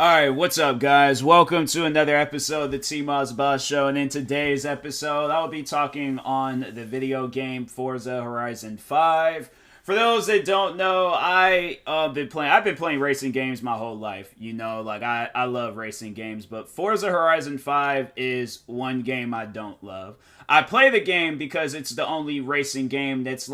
Alright, what's up, guys? Welcome to another episode of the TMossBoss Show, and in today's episode, I'll be talking on the video game Forza Horizon 5. For those that don't know, I've been playing racing games my whole life. I love racing games, but Forza Horizon 5 is one game I don't love. I play the game because it's the only racing game that's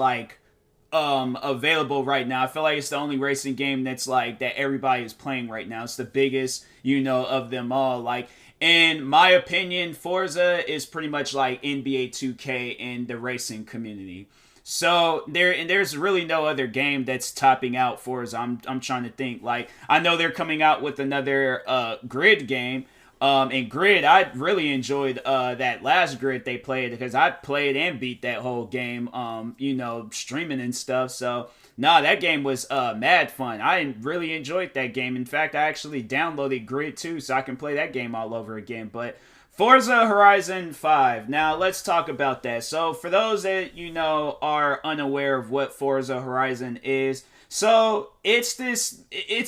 available right now. I feel like it's the only racing game that's that everybody is playing right now. It's the biggest, of them all. In my opinion, Forza is pretty much like NBA 2K in the racing community. So there's really no other game that's topping out Forza. I'm trying to think. I know they're coming out with another Grid game. And Grid, I really enjoyed that last Grid they played because I played and beat that whole game, streaming and stuff. So, that game was mad fun. I really enjoyed that game. In fact, I actually downloaded Grid 2 so I can play that game all over again. But Forza Horizon 5. Now, let's talk about that. So, for those that, are unaware of what Forza Horizon is, so it's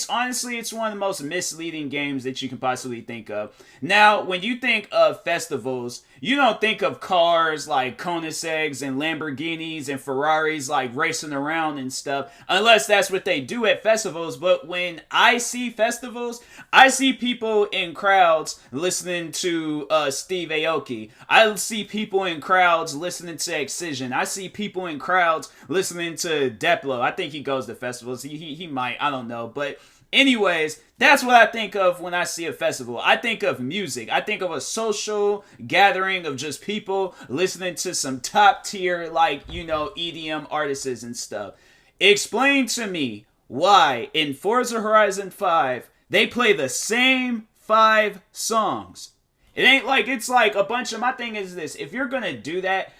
honestly one of the most misleading games that you can possibly think of. Now, when you think of festivals, you don't think of cars like Koenigseggs and Lamborghinis and Ferraris racing around and stuff, unless that's what they do at festivals. But when I see festivals, I see people in crowds listening to Steve Aoki. I see people in crowds listening to Excision. I see people in crowds listening to Deplo. I think he goes to festivals. He might. I don't know. But anyways, that's what I think of when I see a festival. I think of music. I think of a social gathering of just people listening to some top tier, EDM artists and stuff. Explain to me why in Forza Horizon 5 they play the same 5 songs. It ain't like it's like a bunch of, my thing is this: if you're gonna do that,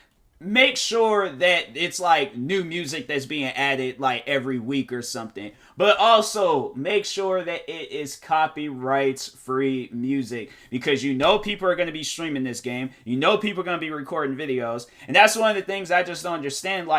make sure that it's new music that's being added every week or something. But also make sure that it is copyrights free music, because people are going to be streaming this game. People are going to be recording videos. And that's one of the things I just don't understand.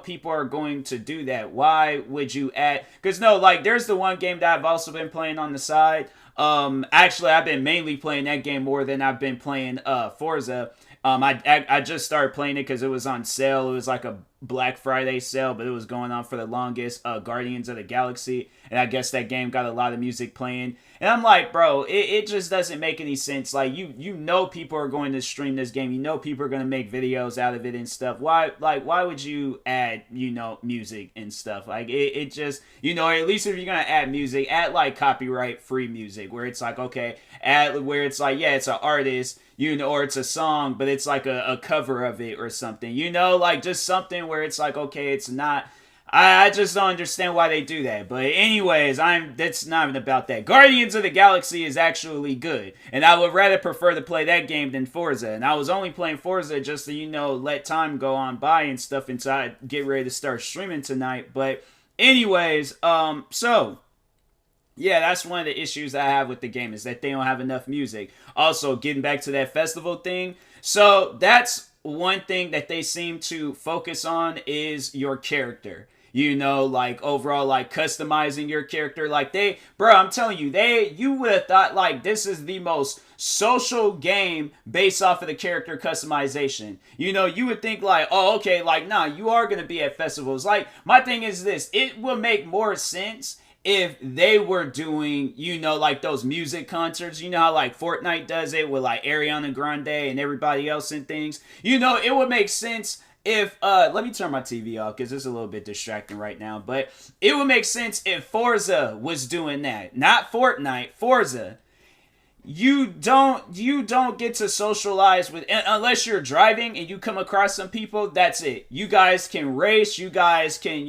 People are going to do that. Why would you add? Because there's the one game that I've also been playing on the side. Actually, I've been mainly playing that game more than I've been playing Forza. I just started playing it because it was on sale. It was like a Black Friday sale, but it was going on for the longest. Guardians of the Galaxy, and I guess that game got a lot of music playing. And I'm like, bro, it just doesn't make any sense. People are going to stream this game. People are going to make videos out of it and stuff. Why would you add, music and stuff? It just, or at least if you're going to add music, add copyright free music where it's okay, add where it's yeah, it's an artist, or it's a song, but it's a cover of it or something, just something where it's okay, it's not. I just don't understand why they do that. But anyways, that's not even about that. Guardians of the Galaxy is actually good, and I would rather prefer to play that game than Forza. And I was only playing Forza just to, let time go on by and stuff until I get ready to start streaming tonight. But anyways, so yeah, that's one of the issues I have with the game, is that they don't have enough music. Also, getting back to that festival thing, so that's one thing that they seem to focus on is your character. Overall, customizing your character. I'm telling you, you would have thought, this is the most social game based off of the character customization. You would think, oh, okay, nah, you are going to be at festivals. My thing is this: it will make more sense if they were doing, those music concerts. How Fortnite does it with Ariana Grande and everybody else and things. It would make sense if, let me turn my TV off because it's a little bit distracting right now. But it would make sense if Forza was doing that. Not Fortnite, Forza. You don't get to socialize with, unless you're driving and you come across some people. That's it. You guys can race. You guys can,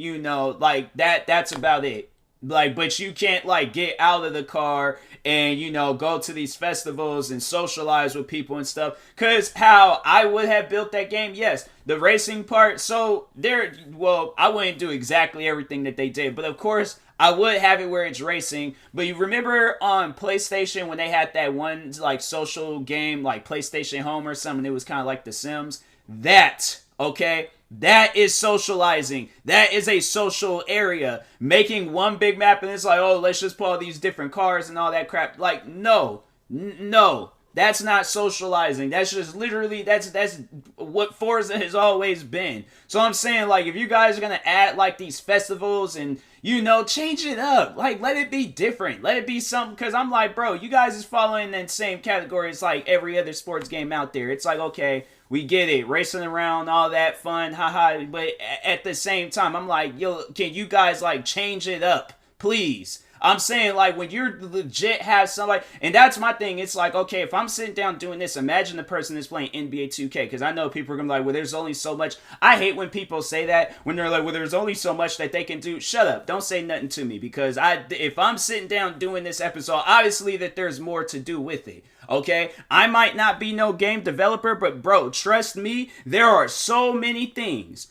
that's about it. But you can't get out of the car and go to these festivals and socialize with people and stuff. Cause how I would have built that game, yes, the racing part. So I wouldn't do exactly everything that they did, but of course I would have it where it's racing. But you remember on PlayStation when they had that one social game PlayStation Home or something? It was kind of like The Sims. That Okay? That is socializing. That is a social area. Making one big map and it's like, oh, let's just put all these different cars and all that crap. Like, no. No. That's not socializing. That's just literally that's what Forza has always been. So I'm saying, like, if you guys are gonna add like these festivals and change it up. Like, let it be different. Let it be something. Because I'm like, bro, you guys is following that same category as like every other sports game out there. It's like, okay, we get it, racing around, all that fun, haha. But at the same time, I'm like, yo, can you guys like change it up, please? I'm saying, like, when you're legit have somebody, and that's my thing, it's like, okay, if I'm sitting down doing this, imagine the person that's playing NBA 2K, because I know people are going to be like, well, there's only so much. I hate when people say that, when they're like, well, there's only so much that they can do. Shut up. Don't say nothing to me, because if I'm sitting down doing this episode, obviously that there's more to do with it. Okay, I might not be no game developer, but bro, trust me, there are so many things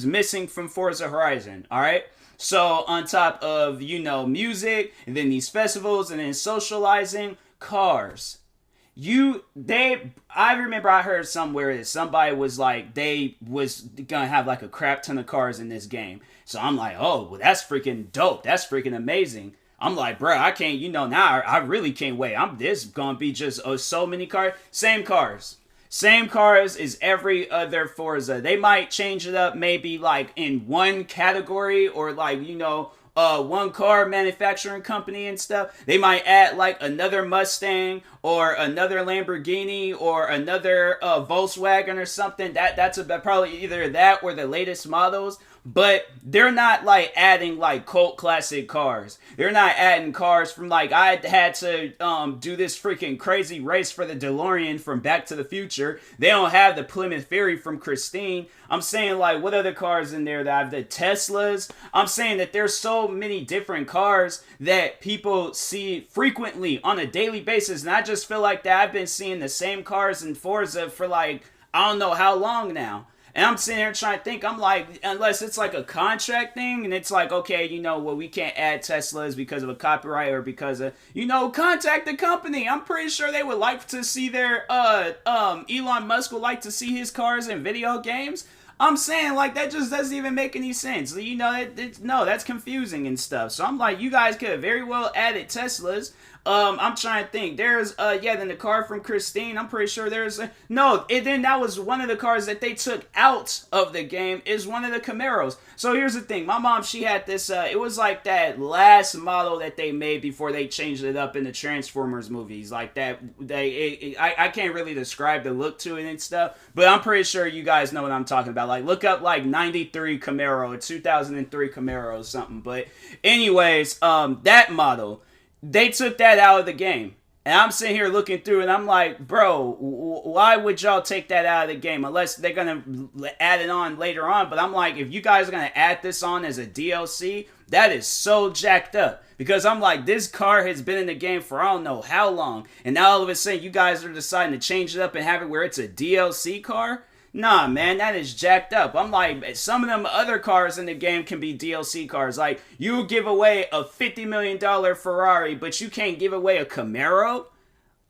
missing from Forza Horizon. All right. So on top of, music, and then these festivals, and then socializing, cars. I remember I heard somewhere that somebody was like, they was gonna have like a crap ton of cars in this game. So I'm like, oh, well, that's freaking dope. That's freaking amazing. I'm like, bro, I can't, now I really can't wait. This gonna be just so many cars. Same cars. Same cars as every other Forza. They might change it up maybe like in one category or like, one car manufacturing company and stuff. They might add like another Mustang or another Lamborghini or another Volkswagen or something. That's probably either that or the latest models. But they're not like adding like cult classic cars. They're not adding cars from like, I had to do this freaking crazy race for the DeLorean from Back to the Future. They don't have the Plymouth Fury from Christine. I'm saying, like, what other cars in there that have the Teslas? I'm saying that there's so many different cars that people see frequently on a daily basis. And I just feel like that I've been seeing the same cars in Forza for like, I don't know how long now. And I'm sitting here trying to think, I'm like, unless it's like a contract thing, and it's like, okay, well, we can't add Teslas because of a copyright or because of, contact the company. I'm pretty sure they would like to see their, Elon Musk would like to see his cars in video games. I'm saying, like, that just doesn't even make any sense. No, that's confusing and stuff. So I'm like, you guys could have very well added Teslas. I'm trying to think. There's, then the car from Christine, I'm pretty sure there's, then that was one of the cars that they took out of the game is one of the Camaros. So here's the thing. My mom, she had this, it was like that last model that they made before they changed it up in the Transformers movies. Like that, I can't really describe the look to it and stuff, but I'm pretty sure you guys know what I'm talking about. Like, look up like 93 Camaro or 2003 Camaro or something. But anyways, that model, they took that out of the game. And I'm sitting here looking through and I'm like, bro, why would y'all take that out of the game? Unless they're going to add it on later on. But I'm like, if you guys are going to add this on as a DLC, that is so jacked up. Because I'm like, this car has been in the game for I don't know how long. And now all of a sudden you guys are deciding to change it up and have it where it's a DLC car? Nah, man, that is jacked up. I'm like, some of them other cars in the game can be DLC cars. Like, you give away a $50 million Ferrari, but you can't give away a Camaro?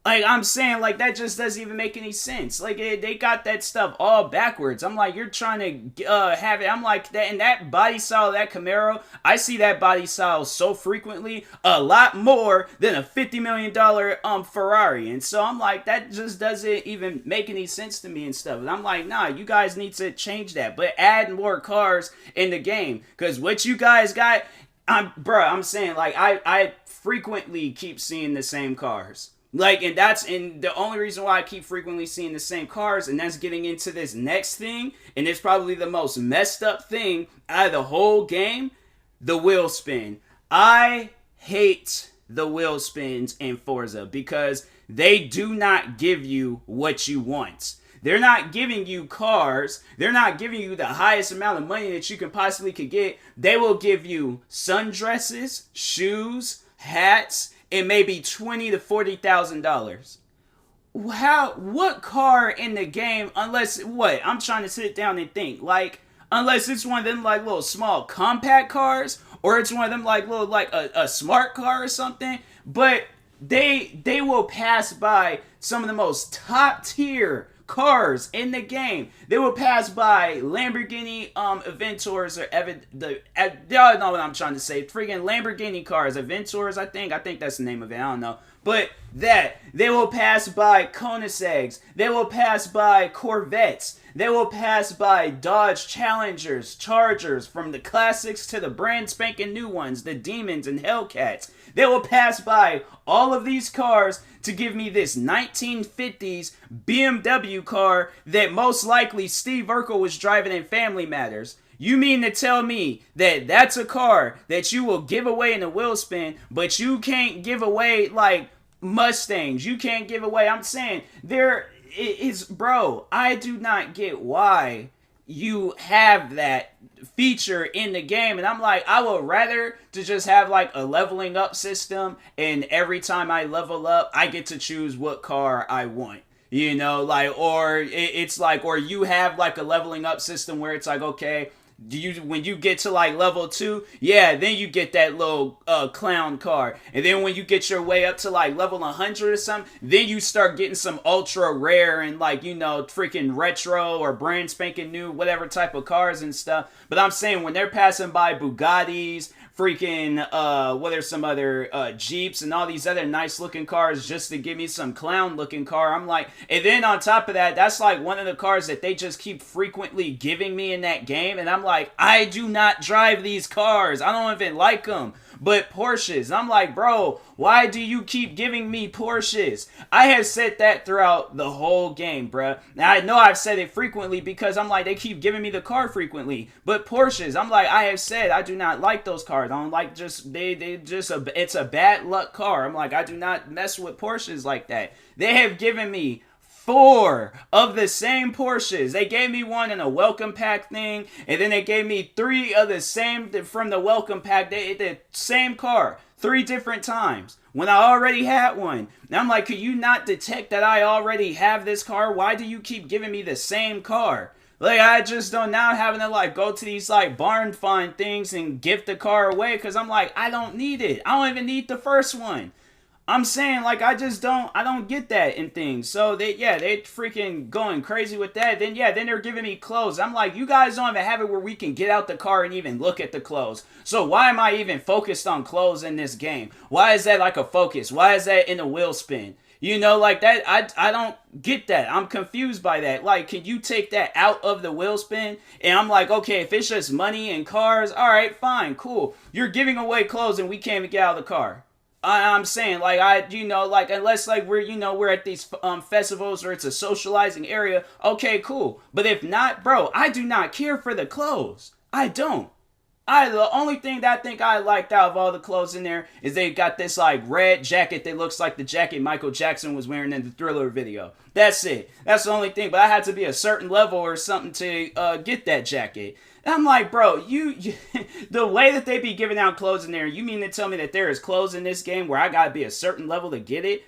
Like, I'm saying, like, that just doesn't even make any sense. Like, they got that stuff all backwards. I'm like, you're trying to have it. I'm like, that, and that body style, that Camaro, I see that body style so frequently, a lot more than a $50 million Ferrari. And so I'm like, that just doesn't even make any sense to me and stuff. And I'm like, nah, you guys need to change that. But add more cars in the game. Because what you guys got, I'm saying, like, I frequently keep seeing the same cars. Like, and the only reason why I keep frequently seeing the same cars, and that's getting into this next thing, and it's probably the most messed up thing out of the whole game, the wheel spin. I hate the wheel spins in Forza because they do not give you what you want. They're not giving you cars. They're not giving you the highest amount of money that you can possibly could get. They will give you sundresses, shoes, hats, and maybe $20,000 to $40,000. What car in the game, unless, I'm trying to sit down and think, like, unless it's one of them, like, little small compact cars, or it's one of them, like, little, like, a smart car or something, but they will pass by some of the most top tier cars in the game. They will pass by Lamborghini Aventadors or y'all know what I'm trying to say. Freaking Lamborghini cars, Aventadors, I think that's the name of it. I don't know. But they will pass by Koenigseggs. They will pass by Corvettes. They will pass by Dodge Challengers, Chargers, from the classics to the brand spanking new ones, the Demons and Hellcats. They will pass by all of these cars to give me this 1950s BMW car that most likely Steve Urkel was driving in Family Matters. You mean to tell me that that's a car that you will give away in a wheel spin, but you can't give away like Mustangs? You can't give away. I'm saying there is, bro, I do not get why you have that feature in the game. And I'm like, I would rather to just have like a leveling up system, and every time I level up, I get to choose what car I want. You know, like, or it's like, or you have like a leveling up system where it's like, okay, when you get to like level 2, yeah, then you get that little clown car, and then when you get your way up to like level 100 or something, then you start getting some ultra rare and like, you know, freaking retro or brand spanking new whatever type of cars and stuff. But I'm saying when they're passing by Bugattis, freaking what are some other Jeeps and all these other nice looking cars just to give me some clown looking car, I'm like, and then on top of that, that's like one of the cars that they just keep frequently giving me in that game, and I'm like, I do not drive these cars, I don't even like them, but Porsches. I'm like, bro, why do you keep giving me Porsches? I have said that throughout the whole game, bruh. Now, I know I've said it frequently because I'm like, they keep giving me the car frequently. But Porsches, I'm like, I have said I do not like those cars. I don't like it's a bad luck car. I'm like, I do not mess with Porsches like that. They have given me 4 of the same Porsches. They gave me one in a welcome pack thing, and then they gave me 3 of the same from the welcome pack. The same car 3 different times when I already had one. Now I'm like, could you not detect that I already have this car? Why do you keep giving me the same car? Like, I just don't, now having to like go to these like barn find things and give the car away, because I'm like, I don't need it. I don't even need the first one. I'm saying, like, I don't get that in things. So they freaking going crazy with that. Then they're giving me clothes. I'm like, you guys don't even have it where we can get out the car and even look at the clothes. So why am I even focused on clothes in this game? Why is that like a focus? Why is that in a wheel spin? You know, like that, I don't get that. I'm confused by that. Like, can you take that out of the wheel spin? And I'm like, okay, if it's just money and cars, all right, fine, cool. You're giving away clothes and we can't even get out of the car. I'm saying, like, unless, like, we're at these festivals or it's a socializing area, okay, cool. But if not, bro, I do not care for the clothes. I don't. The only thing that I think I liked out of all the clothes in there is they got this, like, red jacket that looks like the jacket Michael Jackson was wearing in the Thriller video. That's it. That's the only thing. But I had to be a certain level or something to get that jacket. I'm like, bro, you the way that they be giving out clothes in there, you mean to tell me that there is clothes in this game where I gotta be a certain level to get it?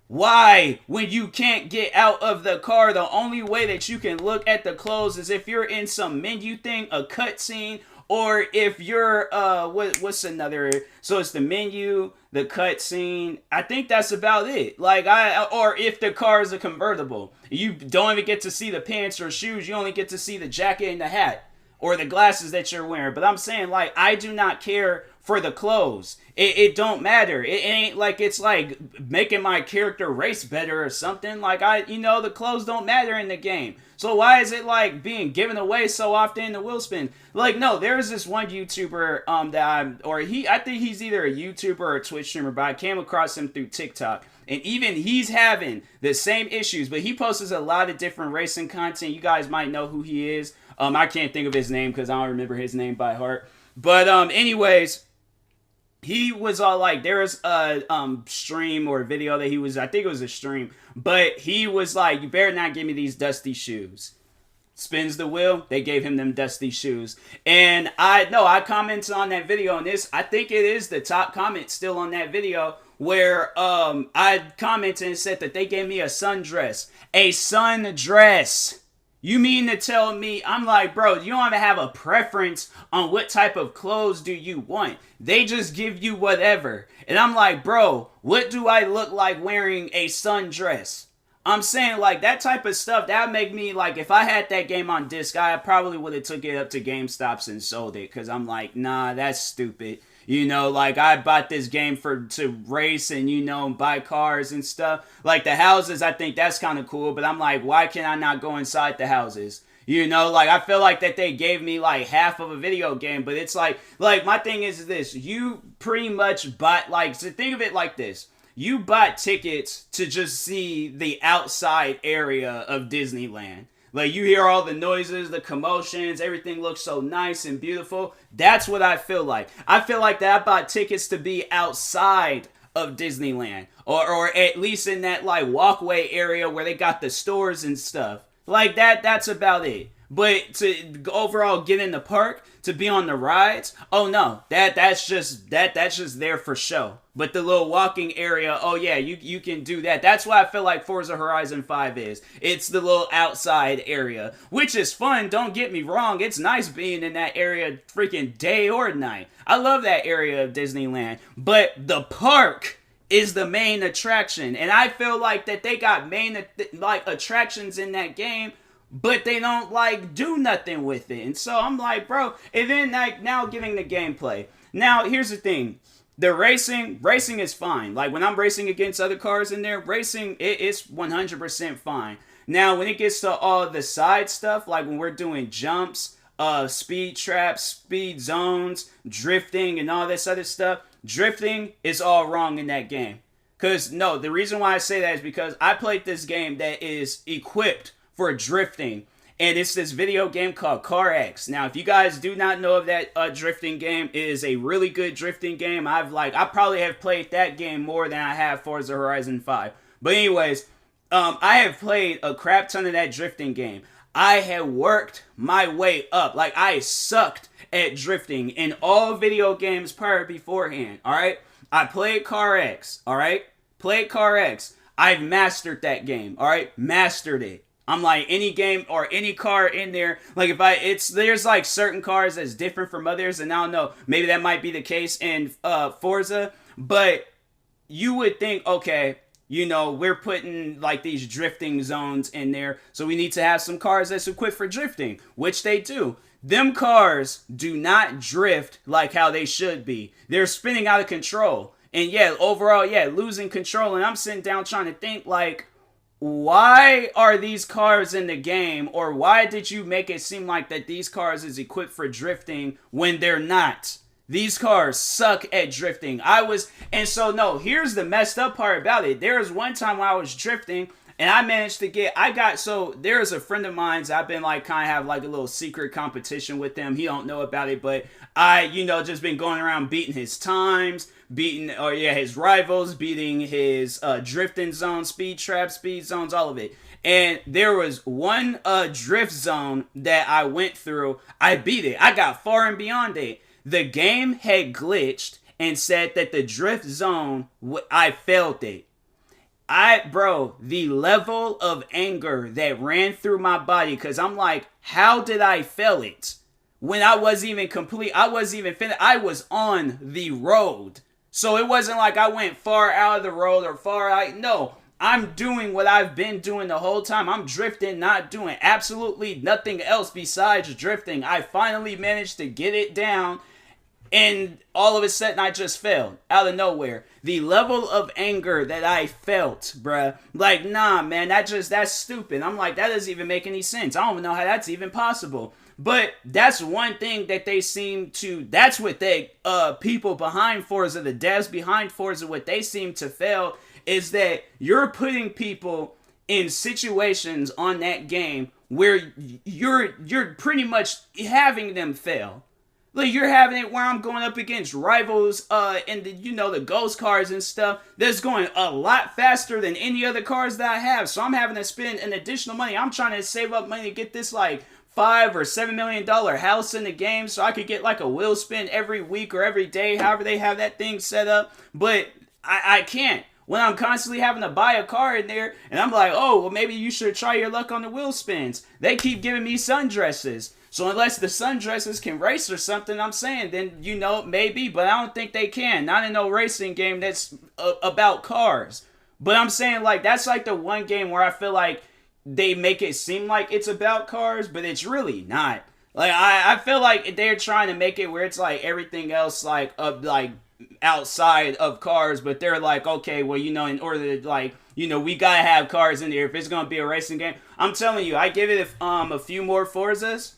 Why, when you can't get out of the car, the only way that you can look at the clothes is if you're in some menu thing, a cutscene, or if you're, what's another, so it's the menu, the cutscene, I think that's about it. Like, or if the car is a convertible, you don't even get to see the pants or shoes, you only get to see the jacket and the hat. Or the glasses that you're wearing. But I'm saying, like, I do not care for the clothes. It don't matter. It ain't like it's like making my character race better or something. Like, the clothes don't matter in the game. So why is it like being given away so often in the wheel spin? Like, no, there's this one YouTuber I think he's either a YouTuber or a Twitch streamer, but I came across him through TikTok. And even he's having the same issues, but he posts a lot of different racing content. You guys might know who he is. I can't think of his name because I don't remember his name by heart. But anyways, he was all like, there was a stream or a video that he was, I think it was a stream, but he was like, you better not give me these dusty shoes. Spins the wheel, they gave him them dusty shoes. And I commented on that video, and I think it is the top comment still on that video, where I commented and said that they gave me a sundress. A sundress. You mean to tell me, I'm like, bro, you don't even have a preference on what type of clothes do you want. They just give you whatever. And I'm like, bro, what do I look like wearing a sundress? I'm saying like that type of stuff that would make me like if I had that game on disc, I probably would have took it up to GameStops and sold it because I'm like, nah, that's stupid. You know, like I bought this game to race and buy cars and stuff. Like the houses, I think that's kind of cool, but I'm like, why can I not go inside the houses? Like I feel like that they gave me like half of a video game, but it's like my thing is this: you pretty much bought so think of it like this. You bought tickets to just see the outside area of Disneyland. Like you hear all the noises, the commotions, everything looks so nice and beautiful. That's what I feel like. I feel like that I bought tickets to be outside of Disneyland. Or at least in that like walkway area where they got the stores and stuff. Like that's about it. But to overall get in the park, to be on the rides, oh no, that's just there for show. But the little walking area, oh yeah, you can do that. That's what I feel like Forza Horizon 5 is. It's the little outside area, which is fun, don't get me wrong. It's nice being in that area freaking day or night. I love that area of Disneyland. But the park is the main attraction. And I feel like that they got main attractions in that game, but they don't do nothing with it. And so I'm like, bro, and then now getting the gameplay. Now here's the thing. The racing is fine. Like when I'm racing against other cars in there, racing it's 100% fine. Now when it gets to all the side stuff, like when we're doing jumps, speed traps, speed zones, drifting and all this other stuff, drifting is all wrong in that game. The reason why I say that is because I played this game that is equipped for drifting, and it's this video game called Car X. Now, if you guys do not know of that drifting game, it is a really good drifting game. I probably have played that game more than I have Forza Horizon 5. But anyways, I have played a crap ton of that drifting game. I have worked my way up. Like, I sucked at drifting in all video games beforehand, alright? I played Car X, alright? Played Car X. I've mastered that game, alright? Mastered it. I'm like, any game or any car in there, like there's like certain cars that's different from others, and I don't know, maybe that might be the case in Forza, but you would think, okay, we're putting like these drifting zones in there, so we need to have some cars that's equipped for drifting, which they do. Them cars do not drift like how they should be. They're spinning out of control. And yeah, overall, losing control, and I'm sitting down trying to think like, why are these cars in the game, or why did you make it seem like that these cars is equipped for drifting when they're not? These cars suck at drifting. Here's the messed up part about it. There was one time when I was drifting, and I managed to there's a friend of mine's, I've been kind of have a little secret competition with him. He don't know about it, but I, just been going around beating his times, his rivals, beating his drifting zone, speed trap, speed zones, all of it. And there was one drift zone that I went through. I beat it. I got far and beyond it. The game had glitched and said that the drift zone, I failed it. The level of anger that ran through my body, because I'm like, how did I fail it? When I wasn't even complete, I wasn't even finished, I was on the road. So it wasn't like I went far out of the road or far out, no. I'm doing what I've been doing the whole time. I'm drifting, not doing absolutely nothing else besides drifting. I finally managed to get it down, and all of a sudden I just failed out of nowhere. The level of anger that I felt, bruh, nah, man, that's stupid. I'm like, that doesn't even make any sense. I don't even know how that's even possible. But that's one thing that they seem to, that's what people behind Forza, the devs behind Forza, what they seem to fail is that you're putting people in situations on that game where you're pretty much having them fail. Like, you're having it where I'm going up against rivals in the ghost cars and stuff that's going a lot faster than any other cars that I have. So I'm having to spend an additional money. I'm trying to save up money to get this $5 or $7 million house in the game so I could get a wheel spin every week or every day, however they have that thing set up. But I can't. When I'm constantly having to buy a car in there, and I'm like, oh, well, maybe you should try your luck on the wheel spins. They keep giving me sundresses. So unless the sundresses can race or something, I'm saying, then, maybe, but I don't think they can. Not in no racing game that's about cars. But I'm saying like that's like the one game where I feel like they make it seem like it's about cars, but it's really not. Like I feel like they're trying to make it where it's like everything else like outside of cars, but they're like, okay, well, in order to like, we gotta have cars in there if it's gonna be a racing game. I'm telling you, I give it a few more Forzas.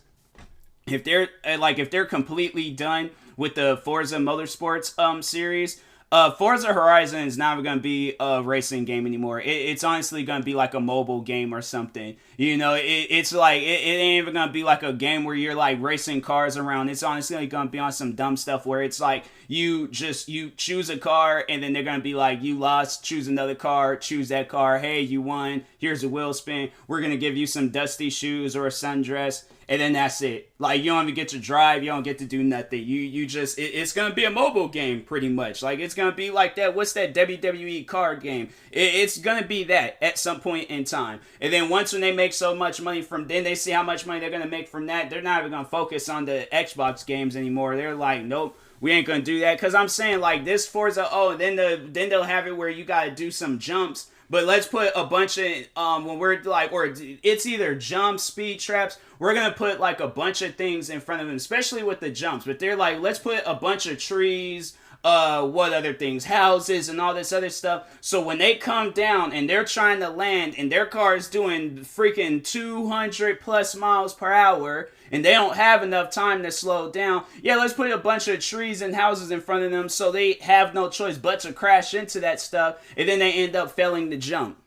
If they're completely done with the Forza Motorsports series, Forza Horizon is not going to be a racing game anymore. It's honestly going to be like a mobile game or something. It's like it ain't even going to be like a game where you're like racing cars around. It's honestly going to be on some dumb stuff where it's like you choose a car and then they're going to be like, you lost, choose another car, choose that car. Hey, you won. Here's a wheel spin. We're going to give you some dusty shoes or a sundress. And then that's it. Like, you don't even get to drive. You don't get to do nothing. It's going to be a mobile game, pretty much. Like, it's going to be like that. What's that WWE card game? It's going to be that at some point in time. And then when they make so much money then they see how much money they're going to make from that. They're not even going to focus on the Xbox games anymore. They're like, nope, we ain't going to do that. Because I'm saying, like, this Forza, then they'll have it where you got to do some jumps. But let's put a bunch of, when we're like, or it's either jumps, speed traps, we're going to put like a bunch of things in front of them, especially with the jumps. But they're like, let's put a bunch of trees, what other things, houses and all this other stuff. So when they come down and they're trying to land and their car is doing freaking 200 plus miles per hour and they don't have enough time to slow down, yeah, let's put a bunch of trees and houses in front of them so they have no choice but to crash into that stuff and then they end up failing to jump.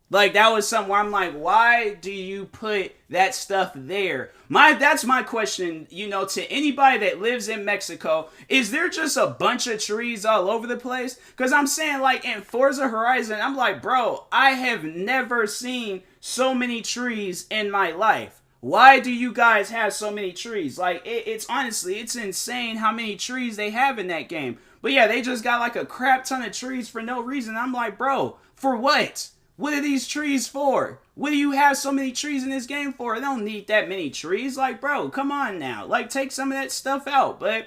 Like, that was something where I'm like, why do you put that stuff there? That's my question, to anybody that lives in Mexico. Is there just a bunch of trees all over the place? Because I'm saying, like, in Forza Horizon, I'm like, bro, I have never seen so many trees in my life. Why do you guys have so many trees? Like, it's honestly, it's insane how many trees they have in that game. But yeah, they just got like a crap ton of trees for no reason. I'm like, bro, for what? What are these trees for? What do you have so many trees in this game for? I don't need that many trees. Like, bro, come on now. Like, take some of that stuff out. But,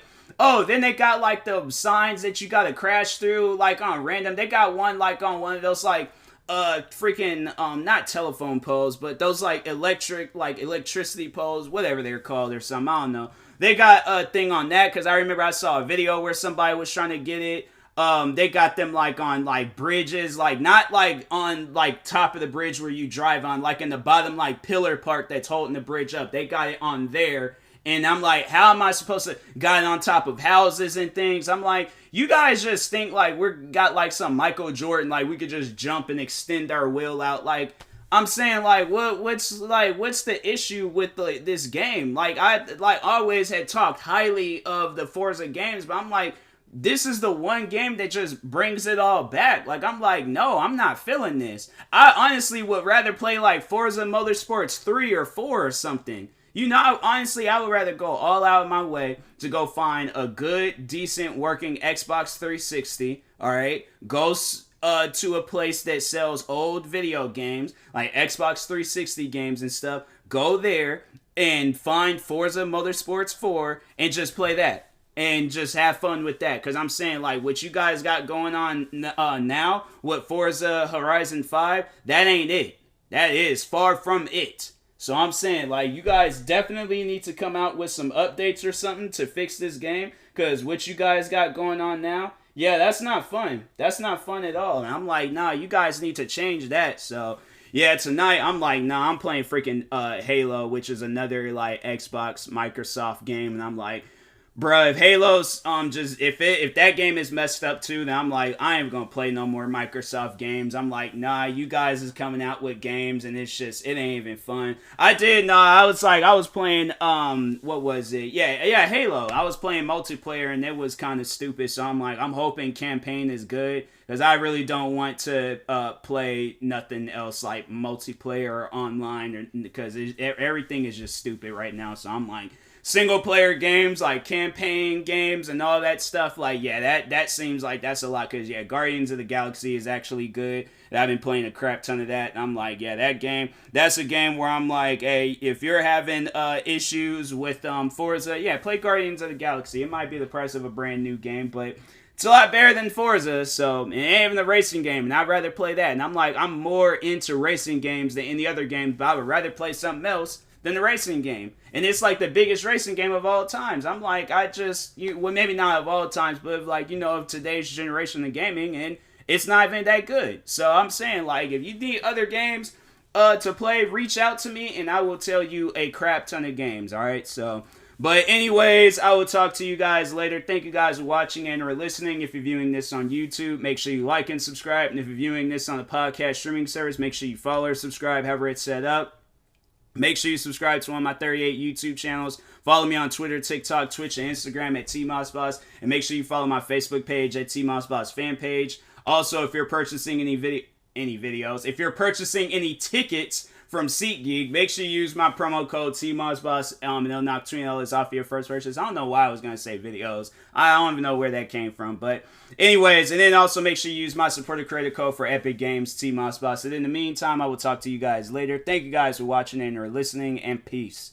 then they got, like, the signs that you gotta crash through, like, on random. They got one, like, on one of those, like, not telephone poles, but those, like, electricity poles, whatever they're called or something. I don't know. They got a thing on that, because I remember I saw a video where somebody was trying to get it. They got them like on like bridges, like not like on like top of the bridge where you drive on, like in the bottom like pillar part that's holding the bridge up. They got it on there. And I'm like, how am I supposed to got it on top of houses and things? I'm like, you guys just think like got like some Michael Jordan, like we could just jump and extend our wheel out. Like, I'm saying, like, what's the issue with this game? Like, I always had talked highly of the Forza games, but I'm like, this is the one game that just brings it all back. Like, I'm like, no, I'm not feeling this. I honestly would rather play like Forza Motorsports 3 or 4 or something. Honestly, I would rather go all out of my way to go find a good, decent working Xbox 360, alright? Go to a place that sells old video games, like Xbox 360 games and stuff. Go there and find Forza Motorsports 4 and just play that. And just have fun with that. Because I'm saying, like, what you guys got going on now with Forza Horizon 5, that ain't it. That is far from it. So I'm saying, like, you guys definitely need to come out with some updates or something to fix this game. Because what you guys got going on now, yeah, that's not fun. That's not fun at all. And I'm like, nah, you guys need to change that. So, yeah, tonight, I'm like, nah, I'm playing freaking Halo, which is another, like, Xbox, Microsoft game. And I'm like, bruh, if Halo's if that game is messed up too, then I'm like, I ain't gonna play no more Microsoft games. I'm like, nah, you guys is coming out with games and it ain't even fun. I was playing what was it? Yeah, Halo. I was playing multiplayer and it was kind of stupid, so I'm like, I'm hoping campaign is good. Because I really don't want to play nothing else like multiplayer or online, because everything is just stupid right now. So I'm like, single player games, like campaign games and all that stuff, like, yeah, that seems like that's a lot. Because, yeah, Guardians of the Galaxy is actually good. I've been playing a crap ton of that. And I'm like, yeah, that's a game where I'm like, hey, if you're having issues with Forza, yeah, play Guardians of the Galaxy. It might be the price of a brand new game, but It's a lot better than Forza, so it ain't even the racing game, and I'd rather play that. And I'm like, I'm more into racing games than any other games, but I would rather play something else than the racing game. And it's like the biggest racing game of all times. I'm like, well, maybe not of all times, but like, of today's generation of gaming, and it's not even that good. So I'm saying, like, if you need other games to play, reach out to me, and I will tell you a crap ton of games, alright? So, but anyways, I will talk to you guys later. Thank you guys for watching and or listening. If you're viewing this on YouTube, make sure you like and subscribe. And if you're viewing this on the podcast streaming service, make sure you follow or subscribe, however it's set up. Make sure you subscribe to one of my 38 YouTube channels. Follow me on Twitter, TikTok, Twitch, and Instagram at TMossBoss. And make sure you follow my Facebook page at TMossBoss fan page. Also, if you're purchasing any videos, if you're purchasing any tickets from SeatGeek, make sure you use my promo code TMossBoss, and they'll knock $20 off your first purchase. I don't know why I was going to say videos. I don't even know where that came from. But anyways, and then also make sure you use my supporter creator code for Epic Games, TMossBoss. And in the meantime, I will talk to you guys later. Thank you guys for watching and or listening, and peace.